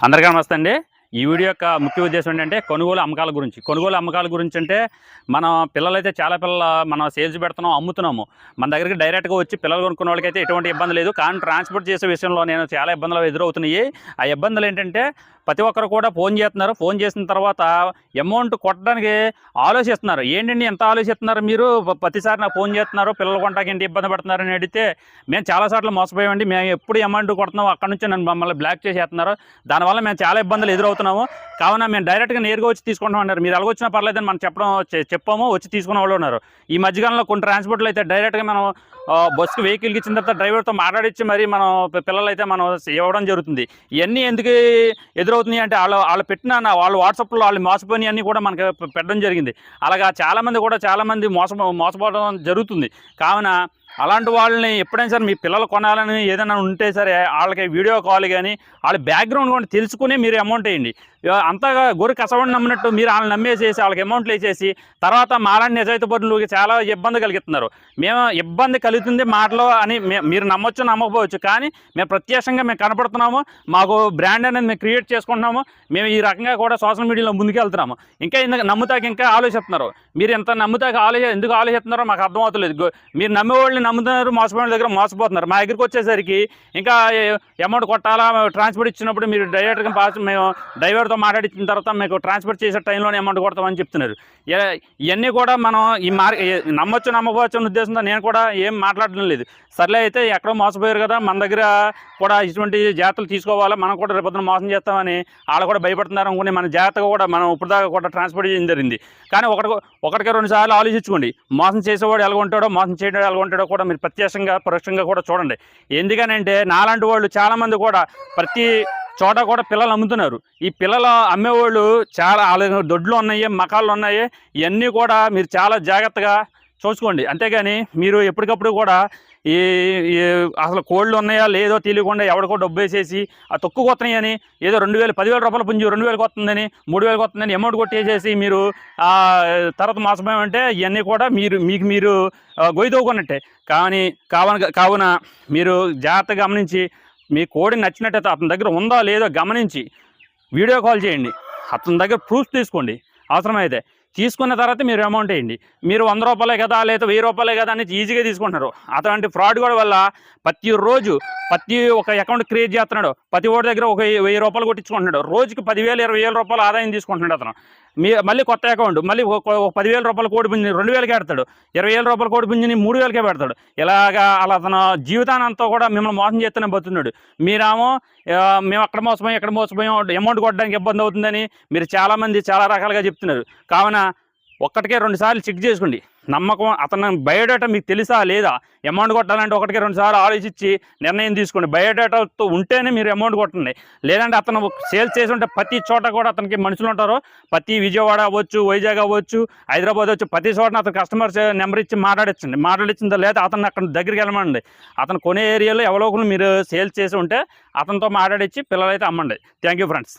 అందరికీ నమస్తే అండి. ఈ వీడియో యొక్క ముఖ్య ఉద్దేశం ఏంటంటే కొనుగోలు అమ్మకాల గురించి అంటే మన పిల్లలైతే చాలా పిల్లలు మనం సేల్స్ పెడుతున్నాం, అమ్ముతున్నాము. మన దగ్గరికి డైరెక్ట్గా వచ్చి పిల్లలు కొనుక్కున్న వాళ్ళకైతే ఎటువంటి ఇబ్బంది లేదు. కానీ ట్రాన్స్పోర్ట్ చేసే విషయంలో నేను చాలా ఇబ్బందులు ఎదురవుతున్నాయి. ఆ ఇబ్బందులు ఏంటంటే ప్రతి ఒక్కరు కూడా ఫోన్ చేస్తున్నారు. ఫోన్ చేసిన తర్వాత అమౌంట్ కొట్టడానికి ఆలోచిస్తున్నారు. ఏంటండి ఎంత ఆలోచిస్తున్నారు మీరు? ప్రతిసారి నాకు ఫోన్ చేస్తున్నారు, పిల్లలు కొనడానికి ఏంటి ఇబ్బంది పడుతున్నారని అడిగితే మేము చాలాసార్లు మోసపోయామండి. మేము ఎప్పుడు అమౌంట్ కొడుతున్నాం అక్కడ నుంచి నన్ను మమ్మల్ని బ్లాక్ చేసేస్తున్నారు. దానివల్ల మేము చాలా ఇబ్బందులు ఎదురవుతున్నాము. కావున మేము డైరెక్ట్గా నేరుగా వచ్చి తీసుకుంటాం అన్నారు. మీరు అలాగొచ్చినా పర్లేదని మనం చెప్పాము, వచ్చి తీసుకునే వాళ్ళు ఉన్నారు. ఈ మధ్యకాలంలో కొన్ని ట్రాన్స్పోర్ట్లు అయితే డైరెక్ట్గా మనం బస్సుకి వెహికల్కి ఇచ్చిన తర్వాత డ్రైవర్తో మాట్లాడించి మరి మనం పిల్లలైతే మనం ఇవ్వడం జరుగుతుంది. ఇవన్నీ ఎందుకు ఎదురవుతున్నాయి అంటే వాళ్ళు పెట్టిన వాళ్ళు వాట్సాప్లో వాళ్ళు మోసపోయినవి అన్నీ కూడా మనకు పెట్టడం జరిగింది. అలాగా చాలామంది మోసపోవడం జరుగుతుంది. కావున అలాంటి వాళ్ళని ఎప్పుడైనా సరే మీ పిల్లలు కొనాలని ఏదైనా ఉంటే సరే వాళ్ళకి వీడియో కాల్ కానీ వాళ్ళ బ్యాక్గ్రౌండ్ కూడా తెలుసుకుని మీరు అమౌంట్ వేయండి. అంతగా గొర్రె కసవని నమ్మినట్టు మీరు వాళ్ళని నమ్మేసేసి వాళ్ళకి అమౌంట్లు వేసేసి తర్వాత మాలాంటి నిజాయితీ పనులు చాలా ఇబ్బంది కలిగిస్తున్నారు. మేము ఇబ్బంది కలుగుతుంది మాటలో అని మీరు నమ్మొచ్చు నమ్మకపోవచ్చు, కానీ మేము ప్రత్యక్షంగా మేము కనపడుతున్నాము. మాకు బ్రాండ్ అనేది మేము క్రియేట్ చేసుకుంటున్నాము. మేము ఈ రకంగా కూడా సోషల్ మీడియాలో ముందుకు వెళ్తున్నాము. ఇంకా నమ్ముతాక ఇంకా ఆలోచిస్తున్నారు. మీరు ఎంత నమ్ముతాక ఎందుకు ఆలోచిస్తున్నారో మాకు అర్థమవుతలేదు. మీరు నమ్మేవాళ్ళని నమ్ముతున్నారు, మోసపోయిన దగ్గర మోసపోతున్నారు. మా దగ్గరికి వచ్చేసరికి ఇంకా అమౌంట్ కొట్టాలా, ట్రాన్స్పోర్ట్ ఇచ్చినప్పుడు మీరు డైరెక్ట్గా మేము డ్రైవర్తో మాట్లాడించిన తర్వాత మీకు ట్రాన్స్పోర్ట్ చేసే టైంలోనే అమౌంట్ కొడతామని చెప్తున్నారు. ఇవన్నీ కూడా మనం నమ్మొచ్చు నమ్మకపోవచ్చు అనే ఉద్దేశంతో నేను కూడా ఏం మాట్లాడడం లేదు. సర్లే అయితే ఎక్కడో మోసపోయారు కదా, మన దగ్గర కూడా ఇటువంటి జాగ్రత్తలు తీసుకోవాలా, మనం కూడా రేపొద్దున మోసం చేస్తామని వాళ్ళు కూడా భయపడుతున్నారు అనుకుని మన జాగ్రత్తగా కూడా మనం ఇప్పుడు దాకా కూడా ట్రాన్స్పోర్ట్ చేయడం జరిగింది. కానీ ఒకటికి 2 సార్లు ఆలోచించుకోండి. మోసం చేసేవాడు ఎలా ఉంటాడో, మోసం చేయడం ఎలా ఉంటాడో కూడా మీరు ప్రత్యక్షంగా పరోక్షంగా కూడా చూడండి. ఎందుకనంటే నాలాంటి వాళ్ళు చాలామంది కూడా ప్రతి చోట కూడా పిల్లలు అమ్ముతున్నారు. ఈ పిల్లలు అమ్మేవాళ్ళు చాలా వాళ్ళ దొడ్లు ఉన్నాయి, మకాళ్ళు ఉన్నాయి. ఇవన్నీ కూడా మీరు చాలా జాగ్రత్తగా చూసుకోండి. అంతేగాని మీరు ఎప్పటికప్పుడు కూడా ఈ అసలు కోళ్ళు ఉన్నాయా లేదో తెలియకుండా ఎవరికో డబ్బు వేసేసి ఆ తక్కువ కొత్తనాయి అని ఏదో 2000 10,000 రూపాయలు పుంజు 2,000 వస్తుందని 3,000 వస్తుందని అమౌంట్ కొట్టేసేసి మీరు తర్వాత మోసపోయామంటే ఇవన్నీ కూడా మీరు గొయ్యితోకున్నట్టే. కావున మీరు జాగ్రత్తగా గమనించి మీ కోడి నచ్చినట్టయితే అతని దగ్గర ఉందా లేదో గమనించి వీడియో కాల్ చేయండి. అతని దగ్గర ప్రూఫ్ తీసుకోండి. అవసరమైతే తీసుకున్న తర్వాత మీరు అమౌంట్ వేయండి. మీరు 100 రూపాయలే కదా లేదా 1000 రూపాయలే కదా అని ఈజీగా తీసుకుంటున్నారు. అటువంటి ఫ్రాడ్ కూడా వల్ల ప్రతి ఒక అకౌంట్ క్రియేట్ చేస్తున్నాడు. ప్రతి ఓడి దగ్గర ఒక 1000 రూపాయలు కొట్టించుకుంటున్నాడు. రోజుకి 10,000 20,000 రూపాయలు ఆదాయం తీసుకుంటున్నాడు అతను. మళ్ళీ కొత్త అకౌంట్ మళ్ళీ 10,000 రూపాయలు కోడి పుంజిని 2,000కి పెడతాడు. 20,000 రూపాయలు కోడి పుంజిని 3,000కే పెడతాడు. ఇలాగా అలా అతను జీవితానంతా కూడా మిమ్మల్ని మోసం చేస్తూనే బతున్నాడు. మీరేమో మేము అక్కడ మోసపోయాం అమౌంట్ కొట్టడానికి ఇబ్బంది అవుతుందని మీరు చాలామంది చాలా రకాలుగా చెప్తున్నారు. కావున 1-2 సార్లు చెక్ చేసుకోండి. నమ్మకం అతను బయోడేటా మీకు తెలుసా లేదా? అమౌంట్ కొట్టాలంటే 1-2 సార్లు ఆలోచించి నిర్ణయం తీసుకోండి. బయోడేటాతో ఉంటేనే మీరు అమౌంట్ కొట్టండి. లేదంటే అతను సేల్స్ చేసి ఉంటే ప్రతి చోట కూడా అతనికి మనుషులు ఉంటారు. ప్రతి విజయవాడ అవ్వచ్చు, వైజాగ్ అవ్వచ్చు, హైదరాబాద్ అవ్వచ్చు, ప్రతి చోట అతను కస్టమర్స్ నెంబర్ ఇచ్చి మాట్లాడించిందా లేదా అతను అక్కడ దగ్గరికి వెళ్ళమండి. అతను కొనే ఏరియాలో ఎవరో ఒకరు మీరు సేల్స్ చేసి ఉంటే అతనితో మాట్లాడించి పిల్లలైతే అమ్మండి. Thank you friends.